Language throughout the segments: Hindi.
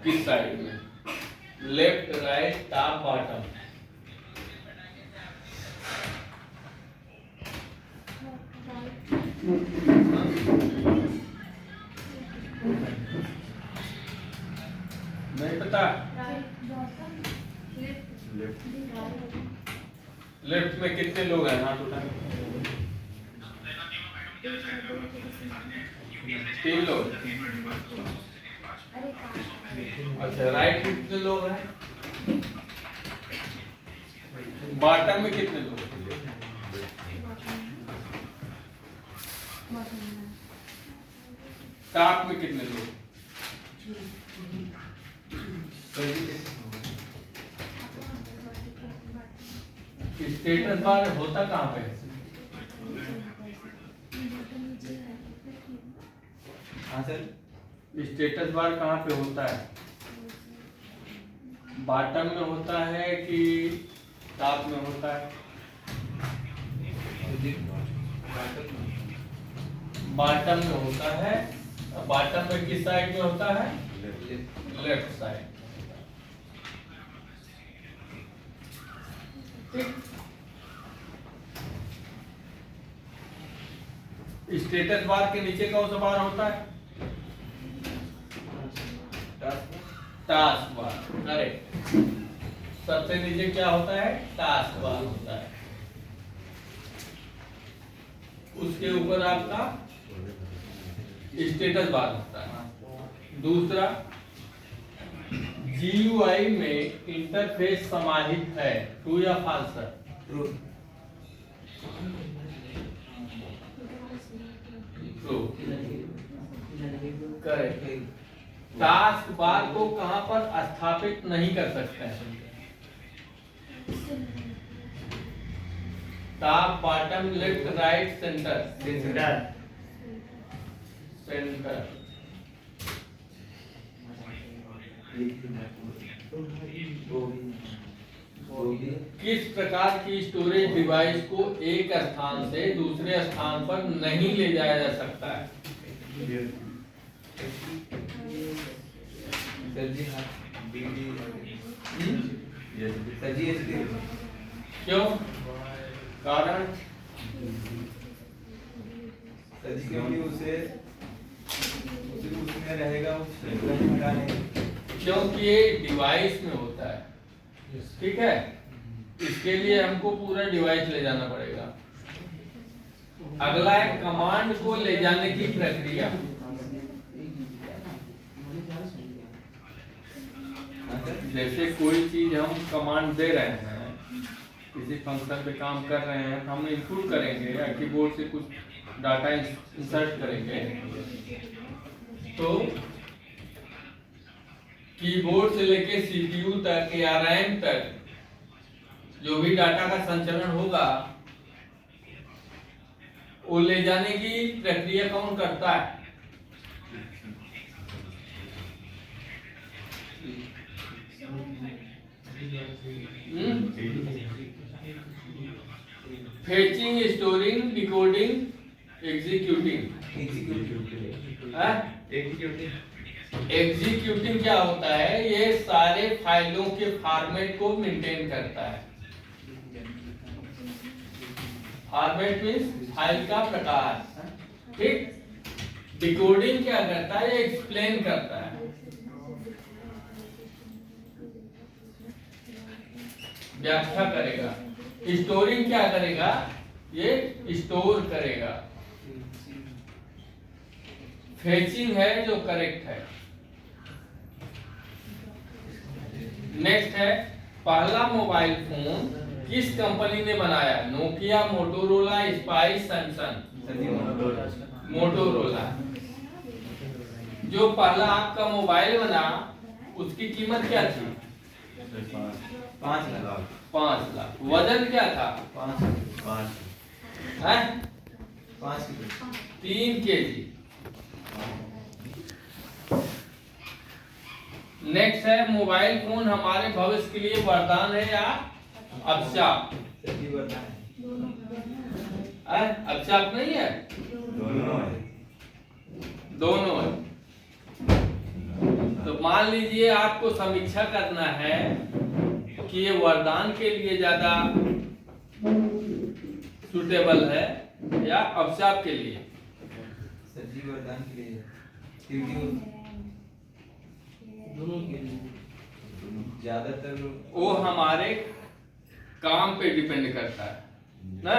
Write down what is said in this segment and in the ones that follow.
किस साइड में? Left, right, top, bottom. नहीं पता? लेफ्ट में कितने लोग हैं? हाथ उठाएं। 3 लोग। अच्छा, राइट में कितने लोग हैं? बॉटम में कितने लोग? टॉप में कितने लोग? स्टेटस बार होता कहाँ पे? हाँ सर, स्टेटस बार कहाँ पे होता है? बॉटम में होता है कि टॉप में होता है? बॉटम में होता है। बॉटम में किस साइड में होता है? Left side. ठीक। स्टेटस बार के नीचे कौन सा बार होता है? Task bar. करेक्ट। सबसे नीचे क्या होता है? टास्क बार होता है। उसके ऊपर आपका स्टेटस बार होता है। दूसरा, GUI में इंटरफेस समाहित है, ट्रू या false? True. True. Correct. Task bar को कहां पर स्थापित नहीं कर सकते हैं? Top, bottom, left, right, centre? Centre. Centre. किस प्रकार की स्टोरेज डिवाइस को एक स्थान से दूसरे स्थान पर नहीं ले जाया जा सकता है? क्यों? कारण? क्योंकि उसे उसमें रहेगा, क्योंकि ये डिवाइस में होता है। ठीक है, इसके लिए हमको पूरा डिवाइस ले जाना पड़ेगा। अगला है कमांड को ले जाने की प्रक्रिया। जैसे कोई चीज हम कमांड दे रहे हैं, किसी फंक्शन पे काम कर रहे हैं, हम इनपुट करेंगे या कीबोर्ड से कुछ डाटा इंसर्ट करेंगे, तो कीबोर्ड से लेके CPU तक या RAM तक जो भी डाटा का संचरण होगा, वो ले जाने की प्रक्रिया कौन करता है? Fetching, storing, decoding, executing. Executing क्या होता है? ये सारे फाइलों के फॉर्मेट को मेंटेन करता है। फॉर्मेट मीन्स फाइल का प्रकार। ठीक। डिकोडिंग क्या करता है? ये एक्सप्लेन करता है, व्याख्या करेगा। स्टोरिंग क्या करेगा? ये स्टोर करेगा। फेचिंग है जो करेक्ट है। नेक्स्ट है, पहला मोबाइल फोन किस कंपनी ने बनाया? Nokia, Motorola, spice, Samsung? Motorola. जो पहला आपका मोबाइल बना उसकी कीमत क्या थी? 5 लाख। 5 लाख। वजन क्या था? 5 है? 5 किलो। 3 kg। नेक्स्ट है, मोबाइल फोन हमारे भविष्य के लिए वरदान है या अभिशाप? अभिशाप नहीं है, दोनों है। दोनों है। तो मान मान लीजिए आपको समीक्षा करना है कि ये वरदान के लिए ज्यादा सुटेबल है या अभिशाप के लिए। सर जी वरदान के लिए, क्योंकि दोनों के लिए ज्यादातर वो हमारे काम पे डिपेंड करता है ना,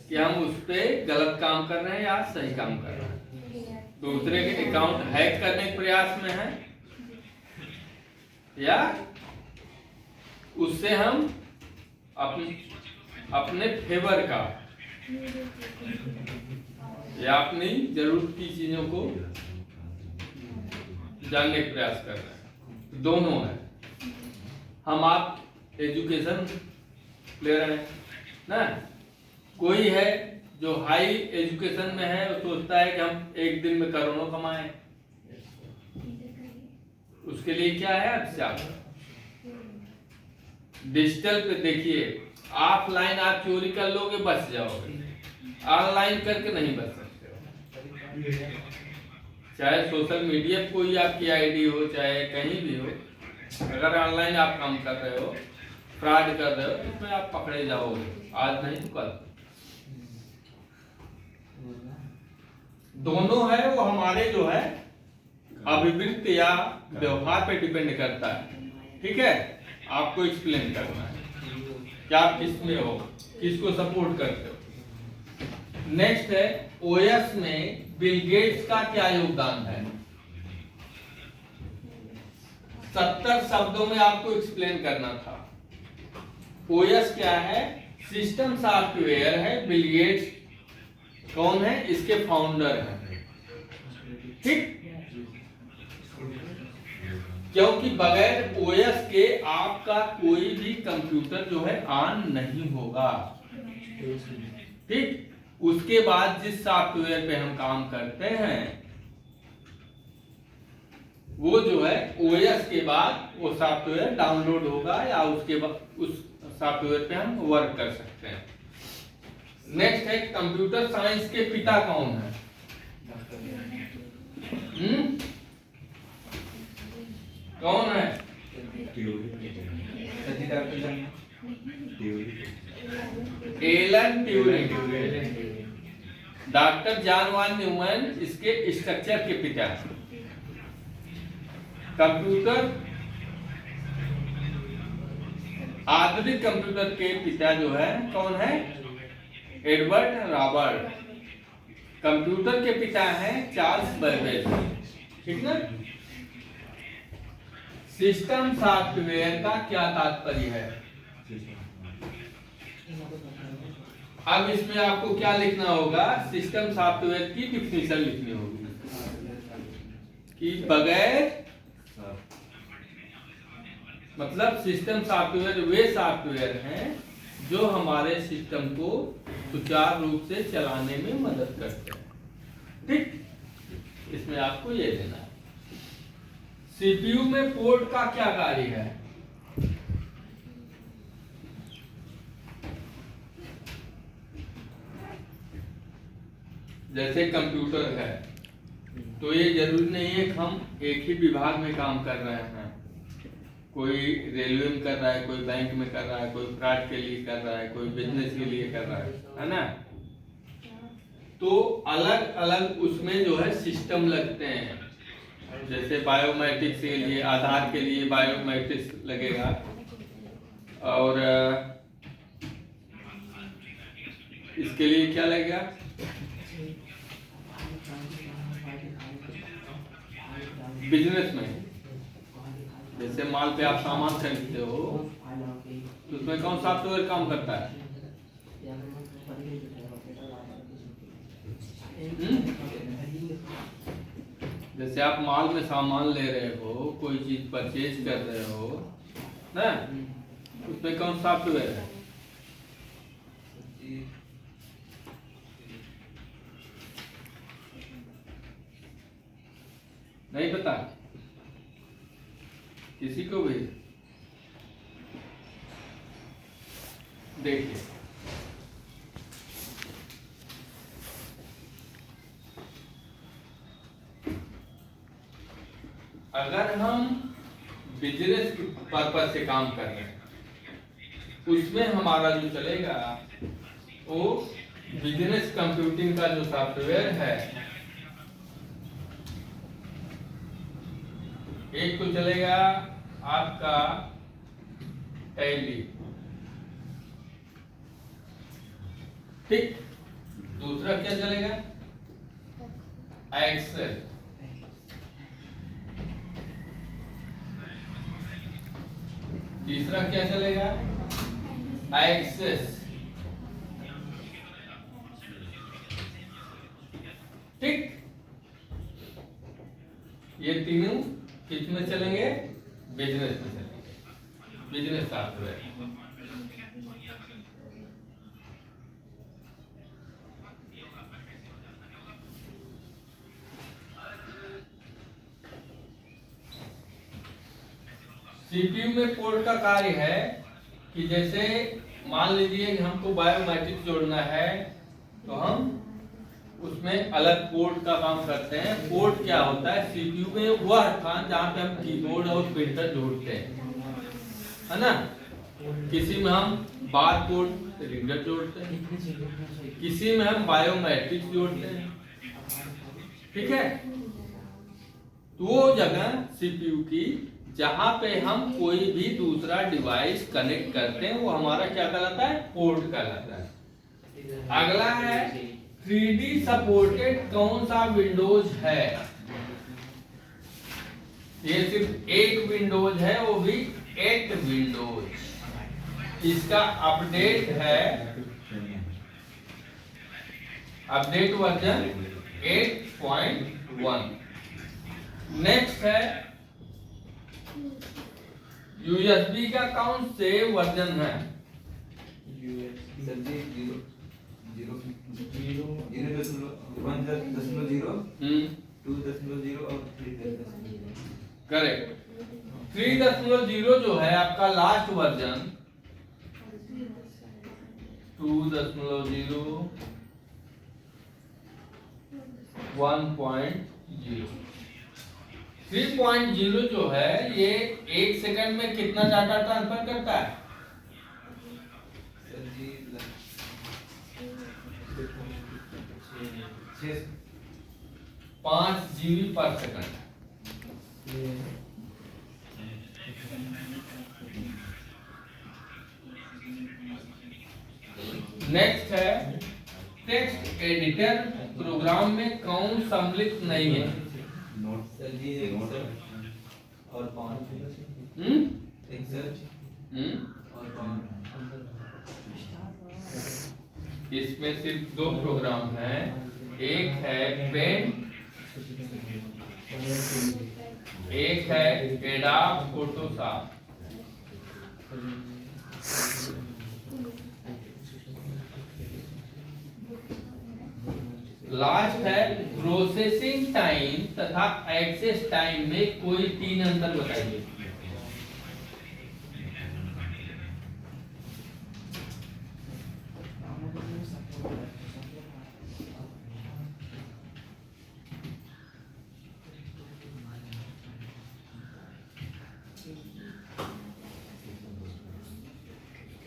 कि हम उस पे गलत काम कर रहे हैं या सही काम कर रहे हैं। दूसरे के अकाउंट हैक करने के प्रयास में है या उससे हम अपने फेवर का या अपनी जरूरत की चीजों को जानने का प्रयास कर रहे हैं। दोनों है। हम आप एजुकेशन ले रहे हैं ना, कोई है जो हाई एजुकेशन में है, वो सोचता है कि हम एक दिन में करोड़ों कमाएं, उसके लिए क्या है अभिशाप। डिजिटल पे देखिए, ऑफलाइन आप चोरी कर लोगे बच जाओगे, ऑनलाइन करके नहीं बच सकते हो। चाहे सोशल मीडिया पे कोई आपकी आईडी हो, चाहे कहीं भी हो, अगर ऑनलाइन आप काम कर रहे हो, फ्रॉड कर रहे हो, तो उसमें आप पकड़े जाओगे, आज नहीं तो कल। दोनों है, वो हमारे जो है अभिवृत्ति या व्यवहार पे डिपेंड करता है। ठीक है, आपको एक्सप्लेन करना है कि आप किसमें हो, किसको सपोर्ट करते हो। नेक्स्ट है ओएस में बिल गेट्स का क्या योगदान है। 70 शब्दों में आपको एक्सप्लेन करना था। ओएस क्या है? सिस्टम सॉफ्टवेयर है। बिल गेट्स कौन है? इसके फाउंडर हैं। ठीक, क्योंकि बगैर ओएस के आपका कोई भी कंप्यूटर जो है ऑन नहीं होगा। ठीक, उसके बाद जिस सॉफ्टवेयर पे हम काम करते हैं वो जो है ओएस के बाद वो सॉफ्टवेयर डाउनलोड होगा या उसके बाद उस सॉफ्टवेयर पे हम वर्क कर सकते हैं। नेक्स्ट है कंप्यूटर साइंस के पिता कौन है? कौन है? Alan Turing. Doctor John von Neumann इसके स्ट्रक्चर के पिता हैं। कंप्यूटर, आधुनिक कंप्यूटर के पिता जो है कौन है? Edward Robert. कंप्यूटर के पिता हैं चार्ल्स बैबेज। ठीक ना? सिस्टम सॉफ्टवेयर का क्या तात्पर्य है? अब इसमें आपको क्या लिखना होगा? सिस्टम सॉफ्टवेयर की डिफिनेशन लिखनी होगी कि बगैर, मतलब सिस्टम सॉफ्टवेयर वे सॉफ्टवेयर हैं जो हमारे सिस्टम को सुचारू रूप से चलाने में मदद करते हैं। ठीक, इसमें आपको ये देना है। सीपीयू में पोर्ट का क्या कार्य है? जैसे कंप्यूटर है तो ये जरूरी नहीं है कि हम एक ही विभाग में काम कर रहे हैं। कोई रेलवे में कर रहा है, कोई बैंक में कर रहा है, कोई फ्रॉड के लिए कर रहा है, कोई बिजनेस के लिए कर रहा है ना? तो अलग अलग उसमें जो है सिस्टम लगते हैं। जैसे बायोमेट्रिक्स के लिए, आधार के लिए बायोमेट्रिक्स लगेगा, और इसके लिए क्या लगेगा? बिजनेस में जैसे माल पे आप सामान खरीदते हो तो उसमें कौन सा सॉफ्टवेयर काम करता है? जैसे आप माल में सामान ले रहे हो, कोई चीज परचेज कर रहे हो ना, उसमें कौन सा सॉफ्टवेयर है? नहीं पता किसी को भी? देखिए, अगर हम बिजनेस पर्पज से काम कर रहे हैं, उसमें हमारा जो चलेगा वो बिजनेस कंप्यूटिंग का जो सॉफ्टवेयर है, एक तो चलेगा आपका टैली, ठीक, दूसरा क्या चलेगा एक्सेल, तीसरा क्या चलेगा एक्सेस, ठीक। ये तीनों किस में चलेंगे, बिजनेस में चलेंगे, बिजनेस सॉफ्टवेयर। सीपीयू में पोर्ट का कार्य है कि जैसे मान लीजिए कि हमको बायोमेट्रिक जोड़ना है, तो हम उसमें अलग पोर्ट का काम करते हैं। पोर्ट क्या होता है, सीपीयू में वह स्थान जहाँ पे हम कीबोर्ड और प्रिंटर जोड़ते हैं, है ना। किसी में हम बार कोड रीडर जोड़ते हैं, किसी में हम बायोमेट्रिक्स जोड़ते हैं, ठीक है। तो वो जगह सीपीयू की जहां पे हम कोई भी दूसरा डिवाइस कनेक्ट करते हैं वो हमारा क्या कहलाता है, पोर्ट कहलाता है। अगला है 3D सपोर्टेड कौन सा विंडोज है। ये सिर्फ एक विंडोज है, वो भी 8 विंडोज। इसका अपडेट है, अपडेट वर्जन 8.1। नेक्स्ट है यूएसबी का कौन से वर्जन है, करेक्ट। 3.0 जो है आपका लास्ट वर्जन 2.0 1.0। 3.0 जो है ये 1 सेकंड में कितना डाटा ट्रांसफर करता है, 5 GB पर सेकंड। नेक्स्ट है टेक्स्ट एडिटर प्रोग्राम में कौन सम्मिलित नहीं है, और इसमें सिर्फ 2 प्रोग्राम हैं, एक है पेंट, एक है एडोब फोटोशॉप। लास्ट है प्रोसेसिंग टाइम तथा एक्सेस टाइम में कोई 3 अंतर बताइए।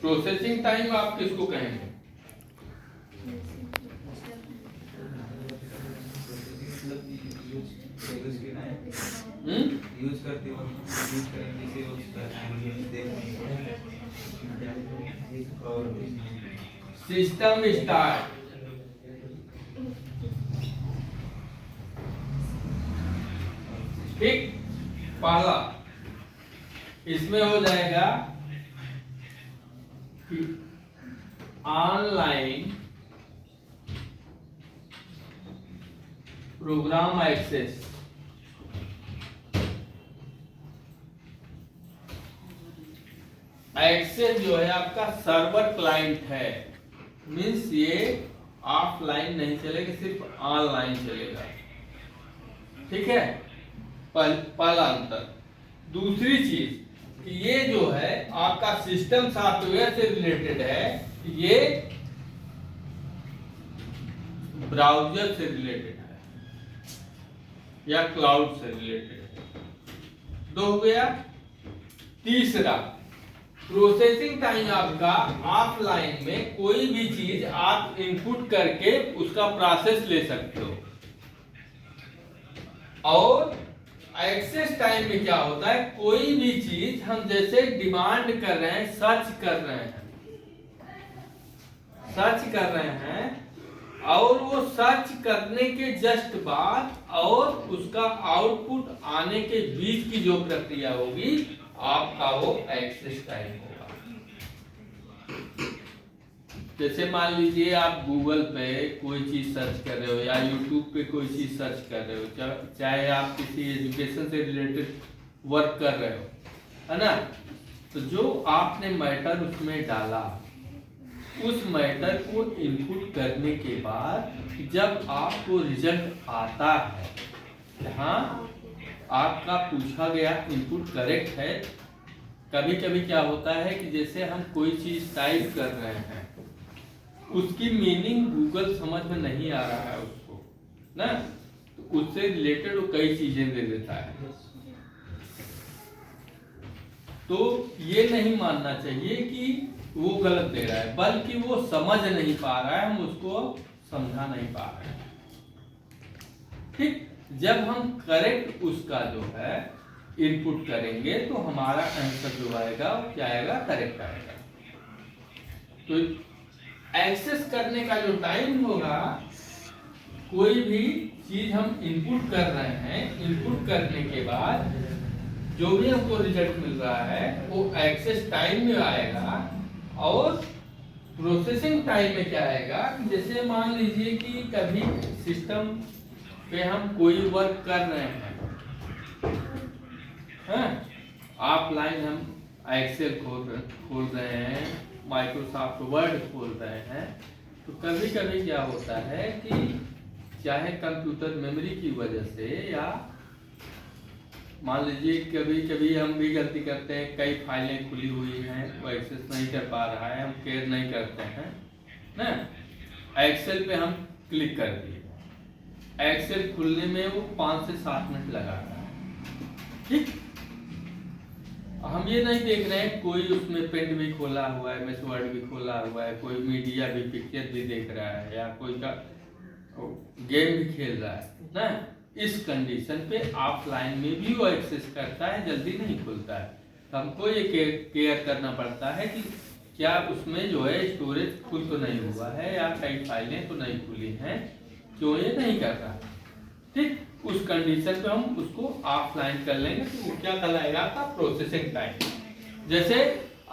प्रोसेसिंग टाइम आप किसको कहेंगे, यूज करते हो, यूज करेंगे से उसका और सिस्टम स्टार्ट, ठीक। पहला इसमें हो जाएगा कि ऑनलाइन प्रोग्राम एक्सेस, एक्सेस जो है आपका सर्वर क्लाइंट है, मींस ये ऑफलाइन नहीं चलेगा, सिर्फ ऑनलाइन चलेगा, ठीक है। पहला अंतर। दूसरी चीज कि ये जो है आपका सिस्टम सॉफ्टवेयर से रिलेटेड है, ये ब्राउजर से रिलेटेड है या क्लाउड से रिलेटेड है। 2 हो गया। तीसरा, प्रोसेसिंग टाइम आपका ऑफलाइन में कोई भी चीज आप इनपुट करके उसका प्रोसेस ले सकते हो। और एक्सेस टाइम में क्या होता है, कोई भी चीज हम जैसे डिमांड कर रहे हैं, सर्च कर रहे हैं और वो सर्च करने के जस्ट बाद और उसका आउटपुट आने के बीच की जो प्रक्रिया होगी आपका वो एक्सेस टाइम होगा। जैसे मान लीजिए आप गूगल पे कोई चीज सर्च कर रहे हो या यूट्यूब पे कोई चीज सर्च कर रहे हो, चाहे आप किसी एजुकेशन से रिलेटेड वर्क कर रहे हो, है ना। तो जो आपने मैटर उसमें डाला, उस मैटर को इनपुट करने के बाद जब आपको रिजल्ट आता है, हाँ आपका पूछा गया इनपुट करेक्ट है। कभी कभी क्या होता है कि जैसे हम कोई चीज टाइप कर रहे हैं, उसकी मीनिंग गूगल समझ में नहीं आ रहा है उसको ना, तो उससे रिलेटेड वो कई चीजें दे देता है। तो ये नहीं मानना चाहिए कि वो गलत दे रहा है, बल्कि वो समझ नहीं पा रहा है, हम उसको समझा नहीं पा रहे हैं। ठीक, जब हम करेक्ट उसका जो है इनपुट करेंगे तो हमारा आंसर जो आएगा क्या आएगा, करेक्ट आएगा। तो एक्सेस करने का जो टाइम होगा, कोई भी चीज हम इनपुट कर रहे हैं, इनपुट करने के बाद जो भी हमको रिजल्ट मिल रहा है वो एक्सेस टाइम में आएगा। और प्रोसेसिंग टाइम में क्या आएगा, जैसे मान लीजिए कि कभी सिस्टम पे हम कोई वर्क कर रहे हैं, ऑफलाइन हम एक्सेल खोल रहे हैं, माइक्रोसॉफ्ट वर्ड खोल रहे हैं, तो कभी कभी क्या होता है कि चाहे कंप्यूटर मेमोरी की वजह से या मान लीजिए कभी कभी हम भी गलती करते हैं, कई फाइलें खुली हुई हैं, वो एक्सेस नहीं कर पा रहा है, हम केयर नहीं करते हैं ना। एक्सेल पे हम क्लिक कर दिए, एक्सेल खुलने में वो 5 से 7 मिनट लगा रहा है। ठीक, हम ये नहीं देख रहे हैं कोई उसमें पेंट भी खोला हुआ है, एमएस वर्ड भी खोला हुआ है, कोई मीडिया भी, पिक्चर भी देख रहा है, या कोई का गेम भी खेल रहा है ना। इस कंडीशन पे ऑफलाइन में भी वो एक्सेस करता है, जल्दी नहीं खुलता है। तो हमको ये केयर करना पड़ता है कि क्या उसमें जो है स्टोरेज फुल तो नहीं हुआ है या कई फाइलें तो नहीं खुली हैं, क्यों ये नहीं कर रहा। ठीक, उस कंडीशन पे हम उसको ऑफलाइन कर लेंगे तो वो क्या कहलाएगा आपका प्रोसेसिंग टाइम। जैसे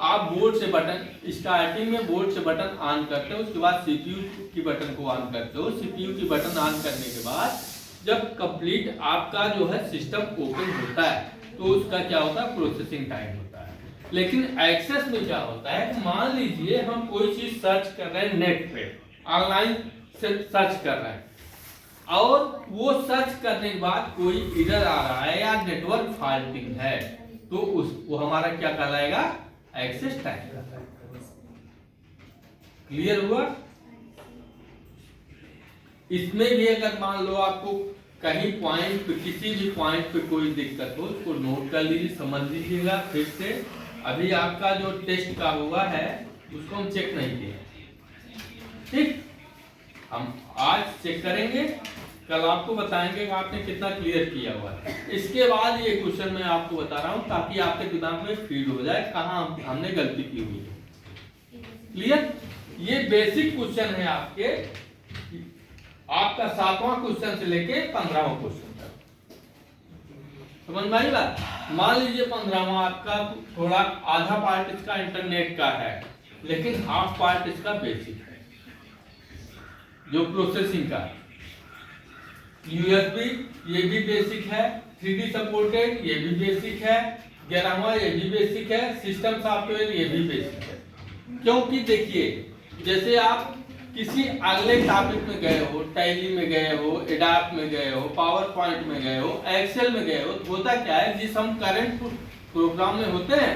आप बोर्ड से बटन, स्टार्टिंग में बोर्ड से बटन ऑन करते हो, उसके बाद सीपीयू की बटन को ऑन करते हो, सीपीयू की बटन ऑन करने के बाद जब कंप्लीट आपका जो है सिस्टम ओपन होता है तो उसका क्या होता है, प्रोसेसिंग टाइम होता है। लेकिन एक्सेस में क्या होता है, मान लीजिए हम कोई चीज सर्च कर रहे हैं नेट पे, ऑनलाइन से सर्च कर रहे हैं, और वो सर्च करने के बाद कोई एरर आ रहा है या नेटवर्क फॉल्टिंग है, तो वो हमारा क्या कहलाएगा, एक्सेस टाइम। क्लियर हुआ। इसमें भी अगर मान लो आपको कहीं पॉइंट पे, किसी भी पॉइंट पे कोई दिक्कत हो, उसको नोट कर लीजिए, समझ लीजिएगा फिर से। अभी आपका जो टेस्ट का हुआ है उसको हम चेक नहीं किए, ठीक, हम आज चेक करेंगे, कल आपको बताएंगे कि आपने कितना क्लियर किया हुआ है। इसके बाद ये क्वेश्चन मैं आपको बता रहा हूँ ताकि आपके दिमाग में फीड हो जाए कहाँ हमने गलती की हुई है। क्लियर, ये बेसिक क्वेश्चन है आपका 7वां क्वेश्चन से लेके 15वां क्वेश्चन तक, समझ में आई बात। मान लीजिए 15वां आपका थोड़ा आधा पार्ट इसका इंटरनेट का है, लेकिन हाफ पार्ट इसका बेसिक है, जो प्रोसेसिंग का। यूएसबी ये भी बेसिक है, 3D सपोर्टेड ये भी बेसिक है, 11वां ये भी बेसिक है, सिस्टम सॉफ्टवेयर ये भी बेसिक है। क्योंकि देखिए, जैसे आप किसी अगले टॉपिक में गए हो, टैली में गए हो, एडॉब में गए हो, पावर पॉइंट में गए हो, एक्सेल में गए हो, तो होता क्या है, जिस हम करंट प्रोग्राम में होते हैं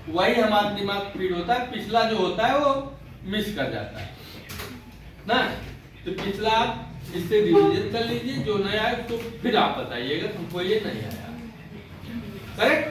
वही हमारा दिमाग फीड होता है, पिछला जो होता है वो मिस कर जाता है ना। तो पिछला आप इससे रिवीजन कर लीजिए, जो नया है तो फिर आप बताइएगा तुमको ये नहीं आया। करेक्ट।